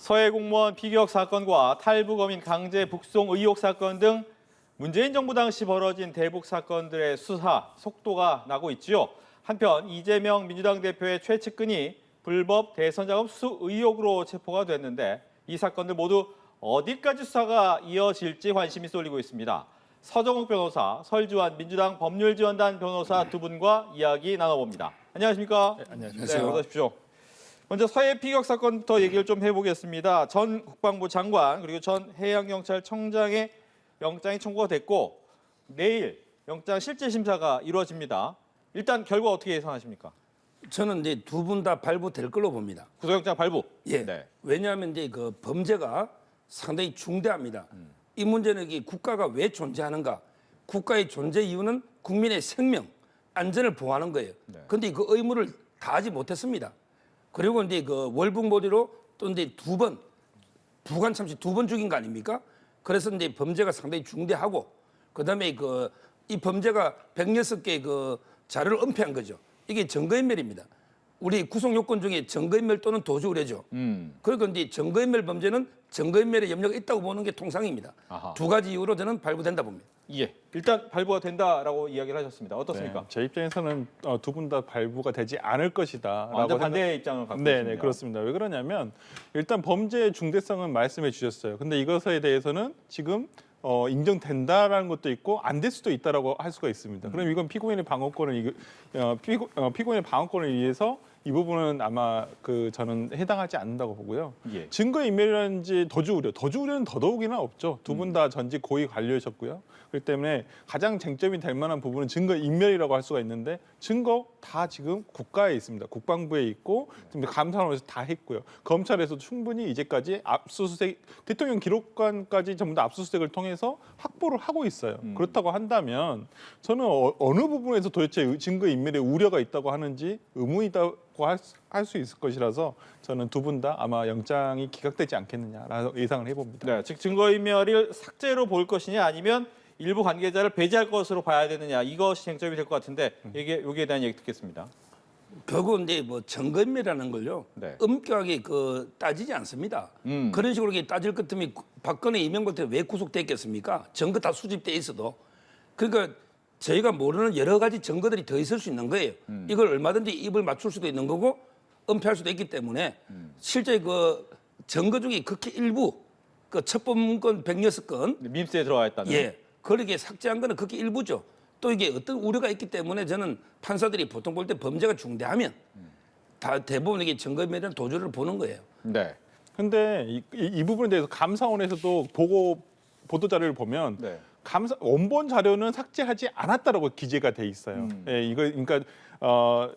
서해 공무원 피격 사건과 탈북어민 강제 북송 의혹 사건 등 문재인 정부 당시 벌어진 대북 사건들의 수사 속도가 나고 있지요. 한편 이재명 민주당 대표의 최측근이 불법 대선 자금 수수 의혹으로 체포가 됐는데 이 사건들 모두 어디까지 수사가 이어질지 관심이 쏠리고 있습니다. 서정욱 변호사, 설주환 민주당 법률지원단 변호사 두 분과 이야기 나눠봅니다. 안녕하십니까? 네, 안녕하세요. 네, 어서 오십시오. 먼저 서해 피격 사건부터 얘기를 좀 해보겠습니다. 전 국방부 장관 그리고 전 해양경찰청장의 영장이 청구가 됐고 내일 영장 실질 심사가 이루어집니다. 일단 결과 어떻게 예상하십니까? 저는 이제 두 분 다 발부될 걸로 봅니다. 구속영장 발부. 예. 네. 왜냐하면 이제 그 범죄가 상당히 중대합니다. 이 문제는 이게 국가가 왜 존재하는가? 국가의 존재 이유는 국민의 생명, 안전을 보호하는 거예요. 그런데 그 의무를 다하지 못했습니다. 그리고 이제 그 월북몰이로 또 이제 부관 참시 두 번 죽인 거 아닙니까? 그래서 이제 범죄가 상당히 중대하고 그다음에 이 범죄가 106개 그 자료를 은폐한 거죠. 이게 증거인멸입니다. 우리 구속 요건 중에 증거인멸 또는 도주 의뢰죠. 그러니까 이제 증거인멸 범죄는 증거인멸의 염려가 있다고 보는 게 통상입니다. 아하. 두 가지 이유로 저는 발부된다 봅니다. 예. 일단 발부가 된다라고 이야기를 하셨습니다. 어떻습니까? 네, 제 입장에서는 두 분 다 발부가 되지 않을 것이다. 완전 반대 입장을 갖고 있습니다. 네, 그렇습니다. 왜 그러냐면 일단 범죄의 중대성은 말씀해 주셨어요. 근데 이것에 대해서는 지금 인정된다라는 것도 있고 안 될 수도 있다라고 할 수가 있습니다. 그럼 이건 피고인의 방어권을 피고인의 방어권을 위해서 이 부분은 아마 저는 해당하지 않는다고 보고요. 예. 증거인멸이라든지 도주 우려는 더더욱이나 없죠. 두 분 다 전직 고위 관료셨고요. 그렇기 때문에 가장 쟁점이 될 만한 부분은 증거인멸이라고 할 수가 있는데 증거 다 지금 국가에 있습니다. 국방부에 있고 지금 감사원에서 다 했고요. 검찰에서도 충분히 이제까지 압수수색 대통령 기록관까지 전부 다 압수수색을 통해서 확보를 하고 있어요. 그렇다고 한다면 저는 어느 부분에서 도대체 증거인멸의 우려가 있다고 하는지 의문이다고 할 수 있을 것이라서 저는 두 분 다 아마 영장이 기각되지 않겠느냐라고 예상을 해봅니다. 네, 즉 증거인멸을 삭제로 볼 것이냐 아니면 일부 관계자를 배제할 것으로 봐야 되느냐 이것이 쟁점이 될 것 같은데 여기에 대한 얘기 듣겠습니다. 결국 이제 뭐 증거인멸이라는 걸요 네. 엄격하게 따지지 않습니다. 그런 식으로 따질 것 같으면 박근혜 이명박 때 왜 구속됐겠습니까? 증거 다 수집돼 있어도 그러니까 저희가 모르는 여러 가지 증거들이 더 있을 수 있는 거예요. 이걸 얼마든지 입을 맞출 수도 있는 거고 은폐할 수도 있기 때문에 실제 증거 중에 극히 일부 첩보문건 106건 밈스에 들어가 있다는. 예. 그렇게 삭제한 거는 극히 일부죠. 또 이게 어떤 우려가 있기 때문에 저는 판사들이 보통 볼 때 범죄가 중대하면 다 대부분 이게 증거인멸이나 도주를 보는 거예요. 네. 근데 이 부분에 대해서 감사원에서도 보도 자료를 보면 네. 원본 자료는 삭제하지 않았다라고 기재가 돼 있어요. 예, 그러니까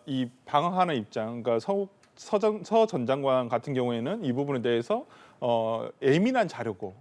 이 방어하는 입장, 그러니까 서 전 장관 같은 경우에는 이 부분에 대해서 예민한 자료고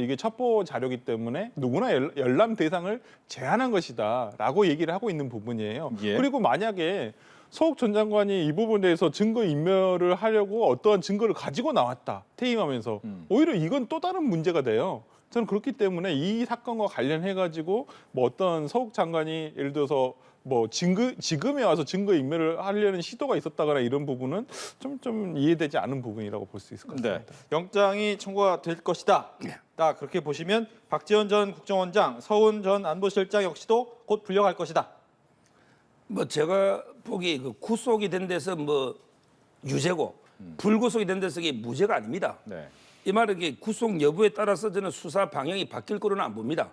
이게 첩보 자료이기 때문에 누구나 열람 대상을 제한한 것이다라고 얘기를 하고 있는 부분이에요. 예. 그리고 만약에 서욱 전 장관이 이 부분에 대해서 증거 인멸을 하려고 어떠한 증거를 가지고 나왔다 퇴임하면서 오히려 이건 또 다른 문제가 돼요. 저는 그렇기 때문에 이 사건과 관련해 가지고 뭐 어떤 서욱 장관이 예를 들어서 뭐 지금에 와서 증거 인멸을 하려는 시도가 있었다거나 이런 부분은 좀 이해되지 않은 부분이라고 볼 수 있을 것 같습니다. 네. 영장이 청구가 될 것이다. 딱 그렇게 보시면 박지원 전 국정원장, 서훈 전 안보실장 역시도 곧 불려갈 것이다. 뭐 제가 보기 구속이 된 데서 뭐 유죄고 불구속이 된 데서 이게 무죄가 아닙니다. 네. 이 말은 이게 구속 여부에 따라서 저는 수사 방향이 바뀔 거로는 안 봅니다.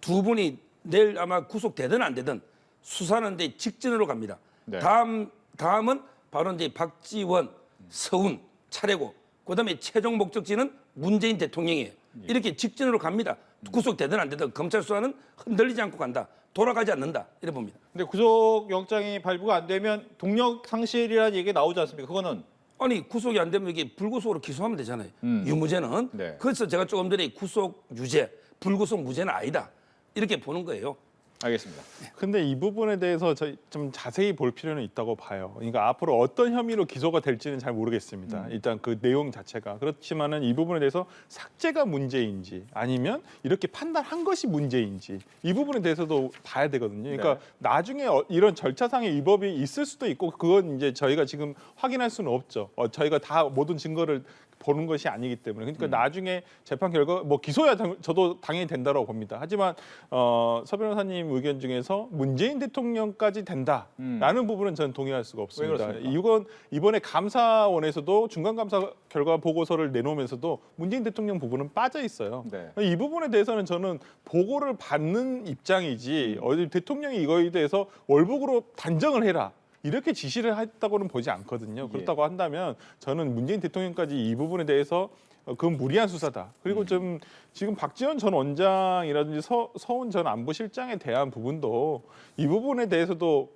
두 분이 내일 아마 구속되든 안 되든 수사는 이제 직전으로 갑니다. 네. 다음은 바로 이제 박지원, 서훈 차례고 그다음에 최종 목적지는 문재인 대통령이에요. 이렇게 직전으로 갑니다. 구속되든 안 되든 검찰 수사는 흔들리지 않고 간다. 돌아가지 않는다. 이래 봅니다. 근데 구속 영장이 발부가 안 되면 동력 상실이라는 얘기가 나오지 않습니까? 그거는 아니 구속이 안 되면 이게 불구속으로 기소하면 되잖아요. 유무죄는. 네. 그래서 제가 조금 전에 구속 유죄, 불구속 무죄는 아니다. 이렇게 보는 거예요. 알겠습니다. 근데 이 부분에 대해서 좀 자세히 볼 필요는 있다고 봐요. 그러니까 앞으로 어떤 혐의로 기소가 될지는 잘 모르겠습니다. 일단 그 내용 자체가. 그렇지만은 이 부분에 대해서 삭제가 문제인지 아니면 이렇게 판단한 것이 문제인지 이 부분에 대해서도 봐야 되거든요. 그러니까 네. 나중에 이런 절차상의 위법이 있을 수도 있고 그건 이제 저희가 지금 확인할 수는 없죠. 저희가 다 모든 증거를 보는 것이 아니기 때문에 그러니까 나중에 재판 결과 뭐 기소야 저도 당연히 된다고 봅니다. 하지만 서 변호사님 의견 중에서 문재인 대통령까지 된다라는 부분은 저는 동의할 수가 없습니다. 이건 이번에 감사원에서도 중간감사 결과 보고서를 내놓으면서도 문재인 대통령 부분은 빠져 있어요. 네. 이 부분에 대해서는 저는 보고를 받는 입장이지 어디 대통령이 이거에 대해서 월북으로 단정을 해라. 이렇게 지시를 했다고는 보지 않거든요. 그렇다고 한다면 저는 문재인 대통령까지 이 부분에 대해서 그건 무리한 수사다. 그리고 좀 지금 박지원 전 원장이라든지 서훈 전 안보실장에 대한 부분도 이 부분에 대해서도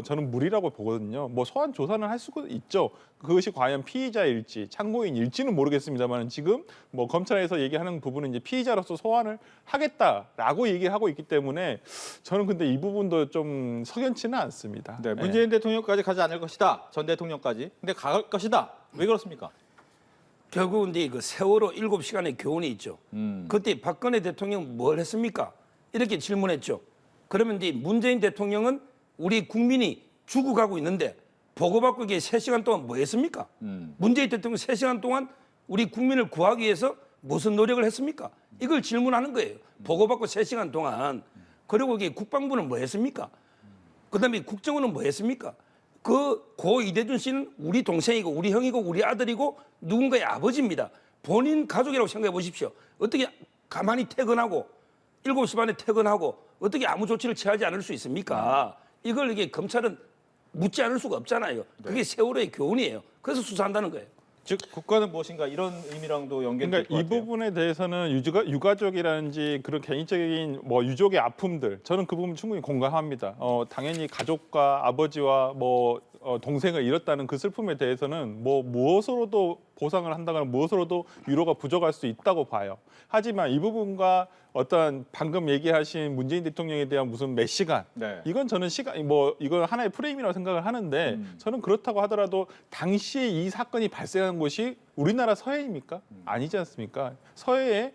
저는 무리라고 보거든요. 소환 조사는 할 수가 있죠. 그것이 과연 피의자일지 참고인일지는 모르겠습니다만 지금 검찰에서 얘기하는 부분은 이제 피의자로서 소환을 하겠다라고 얘기를 하고 있기 때문에 저는 근데 이 부분도 좀 석연치는 않습니다. 네, 문재인 대통령까지 가지 않을 것이다. 전 대통령까지. 근데 갈 것이다. 왜 그렇습니까? 결국은 이제 그 세월호 7시간의 교훈이 있죠. 그때 박근혜 대통령 뭘 했습니까? 이렇게 질문했죠. 그러면 이제 문재인 대통령은 우리 국민이 죽어가고 있는데 보고받고 이게 3시간 동안 뭐 했습니까? 문재인 대통령 3시간 동안 우리 국민을 구하기 위해서 무슨 노력을 했습니까? 이걸 질문하는 거예요. 보고받고 3시간 동안. 그리고 이게 국방부는 뭐 했습니까? 그다음에 국정원은 뭐 했습니까? 고 이대준 씨는 우리 동생이고 우리 형이고 우리 아들이고 누군가의 아버지입니다. 본인 가족이라고 생각해 보십시오. 어떻게 가만히 퇴근하고 7시 반에 퇴근하고 어떻게 아무 조치를 취하지 않을 수 있습니까? 이걸 이게 검찰은 묻지 않을 수가 없잖아요. 그게 세월호의 교훈이에요. 그래서 수사한다는 거예요. 즉 국가는 무엇인가 이런 의미랑도 연결될 것 그러니까 이 같아요. 부분에 대해서는 유가족이라든지 그런 개인적인 유족의 아픔들 저는 그 부분 충분히 공감합니다. 당연히 가족과 아버지와 동생을 잃었다는 그 슬픔에 대해서는 무엇으로도 보상을 한다거나 무엇으로도 위로가 부족할 수 있다고 봐요. 하지만 이 부분과 어떤 방금 얘기하신 문재인 대통령에 대한 무슨 몇 시간 네. 이건 저는 이건 하나의 프레임이라고 생각을 하는데 저는 그렇다고 하더라도 당시에 이 사건이 발생한 곳이 우리나라 서해입니까? 아니지 않습니까? 서해에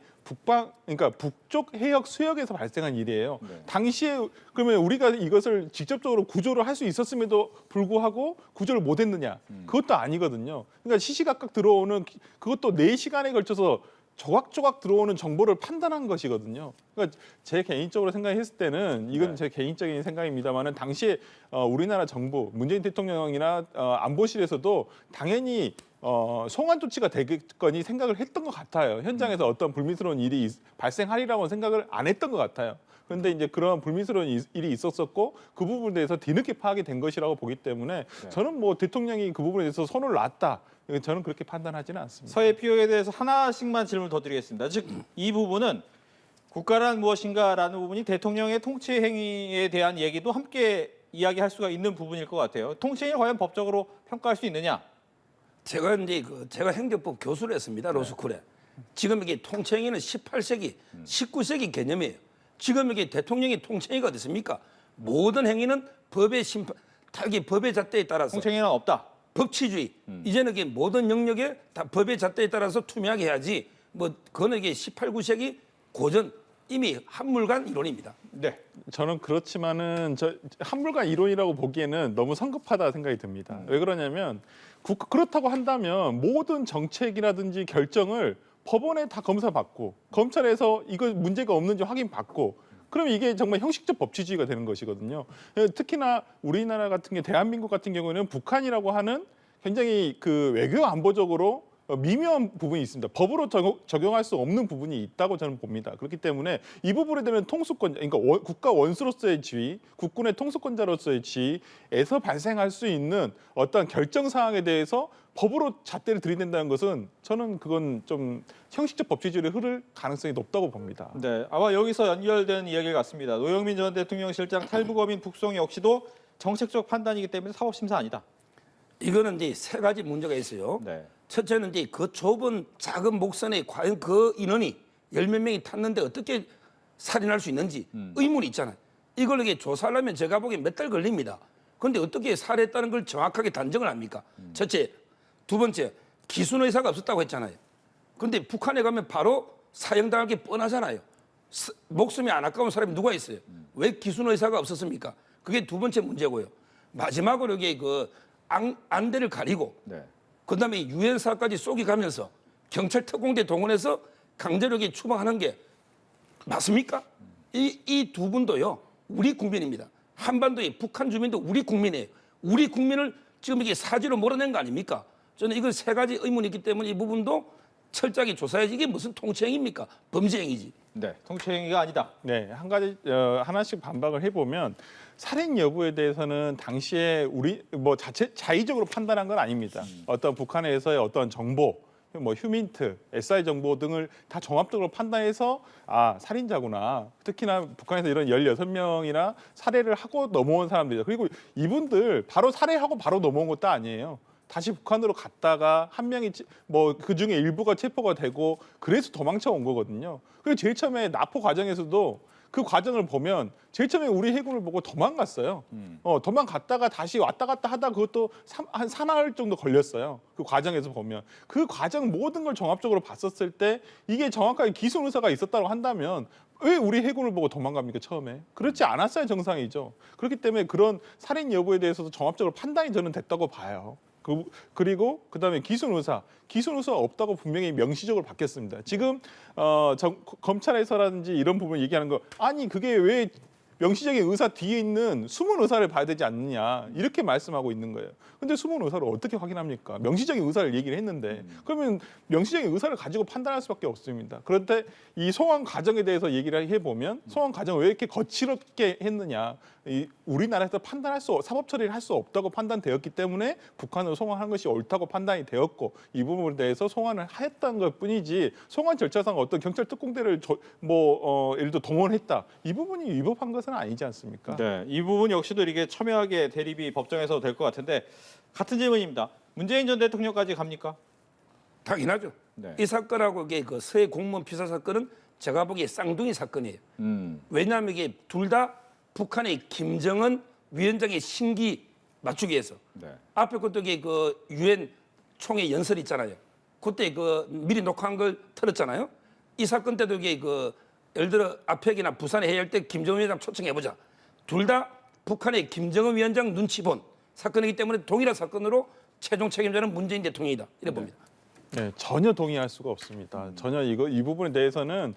그러니까 북쪽 해역 수역에서 발생한 일이에요. 네. 당시에 그러면 우리가 이것을 직접적으로 구조를 할 수 있었음에도 불구하고 구조를 못했느냐? 그것도 아니거든요. 그러니까 시시각각 들어오는 그것도 4시간에 걸쳐서 조각조각 들어오는 정보를 판단한 것이거든요. 그러니까 제 개인적으로 생각했을 때는 이건 제 개인적인 생각입니다만은 당시에 우리나라 정부 문재인 대통령이나 안보실에서도 당연히 송환 조치가 되겠거니 생각을 했던 것 같아요. 현장에서 어떤 불미스러운 일이 발생하리라고 생각을 안 했던 것 같아요. 그런데 이제 그런 불미스러운 일이 있었었고 그 부분에 대해서 뒤늦게 파악이 된 것이라고 보기 때문에 저는 대통령이 그 부분에 대해서 손을 놨다. 저는 그렇게 판단하지는 않습니다. 서해 피격에 대해서 하나씩만 질문을 더 드리겠습니다. 즉 이 부분은 국가란 무엇인가라는 부분이 대통령의 통치 행위에 대한 얘기도 함께 이야기할 수가 있는 부분일 것 같아요. 통치 행위를 과연 법적으로 평가할 수 있느냐? 제가 이제 제가 행정법 교수를 했습니다. 로스쿨에. 지금 이게 통치행위는 18세기, 19세기 개념이에요. 지금 이게 대통령이 통치행위가 됐습니까? 모든 행위는 법의 법의 잣대에 따라서 통치 행위는 없다. 법치주의. 이제는 이게 모든 영역에 다 법의 잣대에 따라서 투명하게 해야지. 그거는 이게 18, 19세기 고전 이미 한물간 이론입니다. 네. 저는 그렇지만은 한물간 이론이라고 보기에는 너무 성급하다 생각이 듭니다. 왜 그러냐면 그렇다고 한다면 모든 정책이라든지 결정을 법원에 다 검사받고 검찰에서 이거 문제가 없는지 확인받고 그러면 이게 정말 형식적 법치주의가 되는 것이거든요. 특히나 우리나라 같은 게 대한민국 같은 경우에는 북한이라고 하는 굉장히 외교 안보적으로 미묘한 부분이 있습니다. 법으로 적용할 수 없는 부분이 있다고 저는 봅니다. 그렇기 때문에 이 부분에 대한 통수권, 그러니까 국가 원수로서의 지위, 국군의 통수권자로서의 지위에서 발생할 수 있는 어떤 결정 사항에 대해서 법으로 잣대를 들이댄다는 것은 저는 그건 좀 형식적 법치주의를 흐를 가능성이 높다고 봅니다. 네. 아마 여기서 연결된 이야기 같습니다. 노영민 전 대통령 실장 탈북어민 북송 역시도 정책적 판단이기 때문에 사법심사 아니다. 이거는 이제 3가지 문제가 있어요. 네. 첫째는 이제 그 좁은 작은 목선에 과연 그 인원이 10몇 명이 탔는데 어떻게 살인할 수 있는지 의문이 있잖아요. 이걸 이게 조사하려면 제가 보기엔 몇 달 걸립니다. 그런데 어떻게 살해했다는 걸 정확하게 단정을 합니까? 첫째. 두 번째, 기순 의사가 없었다고 했잖아요. 그런데 북한에 가면 바로 사형당할 게 뻔하잖아요. 목숨이 안 아까운 사람이 누가 있어요? 왜 기순 의사가 없었습니까? 그게 두 번째 문제고요. 마지막으로 이게 안대를 가리고 네. 그다음에 유엔사까지 쏘기 가면서 경찰 특공대 동원해서 강제로 추방하는 게 맞습니까? 이 두 분도요 우리 국민입니다. 한반도의 북한 주민도 우리 국민이에요. 우리 국민을 지금 이게 사지로 몰아낸 거 아닙니까? 저는 이건 세 가지 의문이 있기 때문에 이 부분도 철저하게 조사해야지. 이게 무슨 통치행위입니까? 범죄행위지. 네, 통치행위가 아니다. 네, 한 가지 하나씩 반박을 해보면 살인 여부에 대해서는 당시에 우리 뭐 자의적으로 판단한 건 아닙니다. 어떤 북한에서의 어떤 정보, 뭐 휴민트, SI 정보 등을 다 종합적으로 판단해서 아 살인자구나. 특히나 북한에서 이런 16명이나 살해를 하고 넘어온 사람들이죠. 그리고 이분들 바로 살해하고 바로 넘어온 것도 아니에요. 다시 북한으로 갔다가 한 명이 뭐 그중에 일부가 체포가 되고 그래서 도망쳐 온 거거든요. 그리고 제일 처음에 납포 과정에서도 그 과정을 보면 제일 처음에 우리 해군을 보고 도망갔어요. 도망갔다가 다시 왔다 갔다 하다 그것도 한 사나흘 정도 걸렸어요. 그 과정에서 보면 그 과정 모든 걸 종합적으로 봤었을 때 이게 정확하게 기소 의사가 있었다고 한다면 왜 우리 해군을 보고 도망갑니까 처음에? 그렇지 않았어야 정상이죠. 그렇기 때문에 그런 살인 여부에 대해서도 종합적으로 판단이 저는 됐다고 봐요. 그리고 그다음에 기순 의사 없다고 분명히 명시적으로 밝혔습니다. 지금 검찰에서라든지 이런 부분 얘기하는 거 아니 그게 왜 명시적인 의사 뒤에 있는 숨은 의사를 봐야 되지 않느냐 이렇게 말씀하고 있는 거예요. 근데 숨은 의사를 어떻게 확인합니까? 명시적인 의사를 얘기를 했는데 그러면 명시적인 의사를 가지고 판단할 수밖에 없습니다. 그런데 이 소환 과정에 대해서 얘기를 해보면 소환 과정을 왜 이렇게 거칠게 했느냐 우리나라에서 사법 처리를 할 수 없다고 판단되었기 때문에 북한으로 송환한 것이 옳다고 판단이 되었고 이 부분에 대해서 송환을 했다는 것뿐이지 송환 절차상 어떤 경찰 특공대를 예를 들어 동원했다 이 부분이 위법한 것은 아니지 않습니까? 네, 이 부분 역시도 이게 첨예하게 대립이 법정에서 될 것 같은데 같은 질문입니다. 문재인 전 대통령까지 갑니까? 당연하죠. 네. 이 사건하고 이게 그 서해 공무원 피살 사건은 제가 보기에 쌍둥이 사건이에요. 왜냐하면 이게 둘 다 북한의 김정은 위원장의 심기 맞추기 위해서 네. 앞에 것도 이게 그 유엔 총회 연설 있잖아요. 그때 그 미리 녹화한 걸 틀었잖아요. 이 사건 때도 이게 그 예를 들어 아펙이나 부산에 회의할 때 김정은 위원장 초청해보자. 둘 다 북한의 김정은 위원장 눈치 본 사건이기 때문에 동일한 사건으로 최종 책임자는 문재인 대통령이다. 이래 봅니다. 네, 전혀 동의할 수가 없습니다. 전혀 이 부분에 대해서는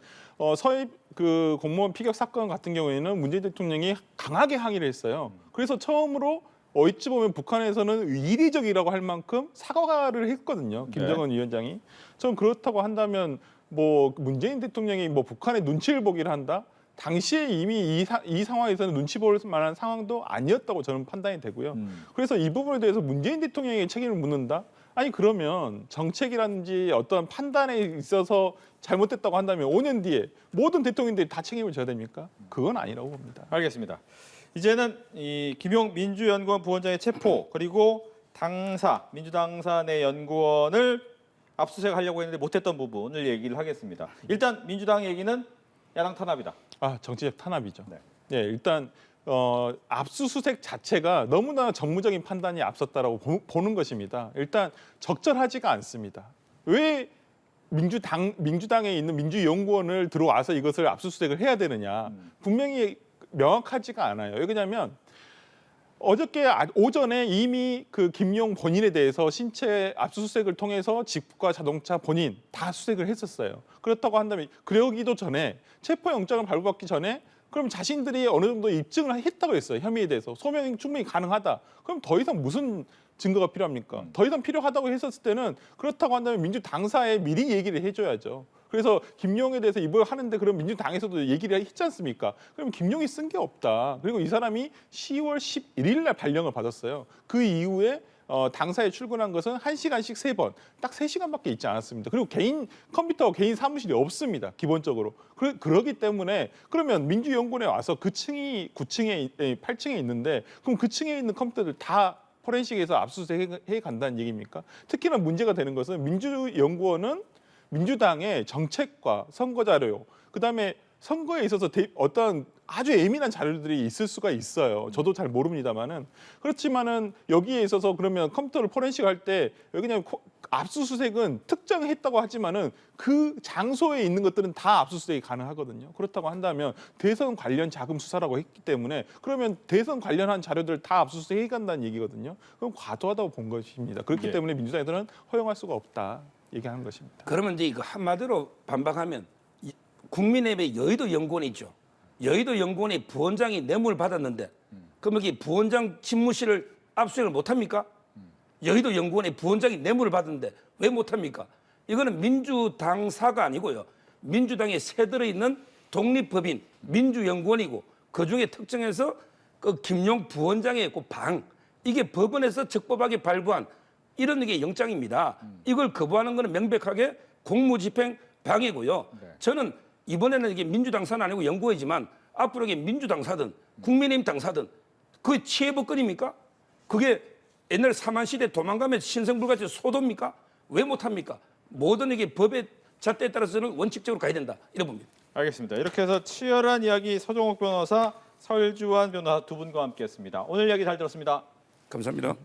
서해 그 공무원 피격 사건 같은 경우에는 문재인 대통령이 강하게 항의를 했어요. 그래서 처음으로 어찌 보면 북한에서는 이례적이라고 할 만큼 사과를 했거든요. 김정은 위원장이. 전 그렇다고 한다면 뭐 문재인 대통령이 뭐 북한의 눈치를 보기를 한다. 당시에 이미 이 상황에서는 눈치 볼 만한 상황도 아니었다고 저는 판단이 되고요. 그래서 이 부분에 대해서 문재인 대통령에게 책임을 묻는다. 아니 그러면 정책이라든지 어떤 판단에 있어서 잘못됐다고 한다면 5년 뒤에 모든 대통령들이 다 책임을 져야 됩니까? 그건 아니라고 봅니다. 알겠습니다. 이제는 이 김용 민주연구원 부원장의 체포 그리고 민주당사 내 연구원을 압수수색하려고 했는데 못했던 부분을 얘기를 하겠습니다. 일단 민주당 얘기는 야당 탄압이다. 정치적 탄압이죠. 네. 네, 일단 압수수색 자체가 너무나 정무적인 판단이 앞섰다라고 보는 것입니다. 일단 적절하지가 않습니다. 왜 민주당에 있는 민주연구원을 들어와서 이것을 압수수색을 해야 되느냐? 분명히 명확하지가 않아요. 왜냐하면 어저께 오전에 이미 그 김용 본인에 대해서 신체 압수수색을 통해서 집과 자동차 본인 다 수색을 했었어요. 그렇다고 한다면 그러기도 전에 체포영장을 발부받기 전에 그럼 자신들이 어느 정도 입증을 했다고 했어요. 혐의에 대해서 소명이 충분히 가능하다. 그럼 더 이상 무슨 증거가 필요합니까? 더 이상 필요하다고 했었을 때는 그렇다고 한다면 민주당사에 미리 얘기를 해줘야죠. 그래서 김용에 대해서 이걸 하는데 그럼 민주당에서도 얘기를 했지 않습니까? 그럼 김용이 쓴 게 없다. 그리고 이 사람이 10월 11일 날 발령을 받았어요. 그 이후에 당사에 출근한 것은 1시간씩 3번, 딱 3시간밖에 있지 않았습니다. 그리고 개인 컴퓨터, 개인 사무실이 없습니다. 기본적으로. 그러기 때문에 그러면 민주연구원에 와서 그 층이 9층에, 8층에 있는데 그럼 그 층에 있는 컴퓨터들 다 포렌식에서 압수수색해 간다는 얘기입니까? 특히나 문제가 되는 것은 민주연구원은 민주당의 정책과 선거 자료, 그다음에 선거에 있어서 어떤 아주 예민한 자료들이 있을 수가 있어요. 저도 잘 모릅니다만은 그렇지만은 여기에 있어서 그러면 컴퓨터를 포렌식할 때 여기 그냥 압수수색은 특정했다고 하지만은 그 장소에 있는 것들은 다 압수수색이 가능하거든요. 그렇다고 한다면 대선 관련 자금 수사라고 했기 때문에 그러면 대선 관련한 자료들 다 압수수색해 간다는 얘기거든요. 그럼 과도하다고 본 것입니다. 그렇기 예. 때문에 민주당에서는 허용할 수가 없다 얘기하는 것입니다. 그러면 이제 이거 한마디로 반박하면 국민의힘의 여의도 연구원이 있죠. 여의도 연구원의 부원장이 뇌물을 받았는데 그럼 여기 부원장 집무실을 압수수색을 못합니까? 여의도 연구원의 부원장이 뇌물을 받았는데 왜 못합니까? 이거는 민주당사가 아니고요. 민주당에 새들어 있는 독립법인 민주연구원이고 그중에 특정해서 그 김용 부원장의 그 방 이게 법원에서 적법하게 발부한 이런 게 영장입니다. 이걸 거부하는 것은 명백하게 공무집행 방해고요. 저는 이번에는 이게 민주당사는 아니고 연구원이지만 앞으로 이게 민주당사든 국민의힘 당사든 그게 치해법권입니까? 그게 옛날 사만시대 도망가면 신성불같이 소도입니까? 왜 못합니까? 모든 이게 법의 잣대에 따라서는 원칙적으로 가야 된다. 이래 봅니다. 알겠습니다. 이렇게 해서 치열한 이야기 서종욱 변호사, 설주환 변호사 두 분과 함께했습니다. 오늘 이야기 잘 들었습니다. 감사합니다.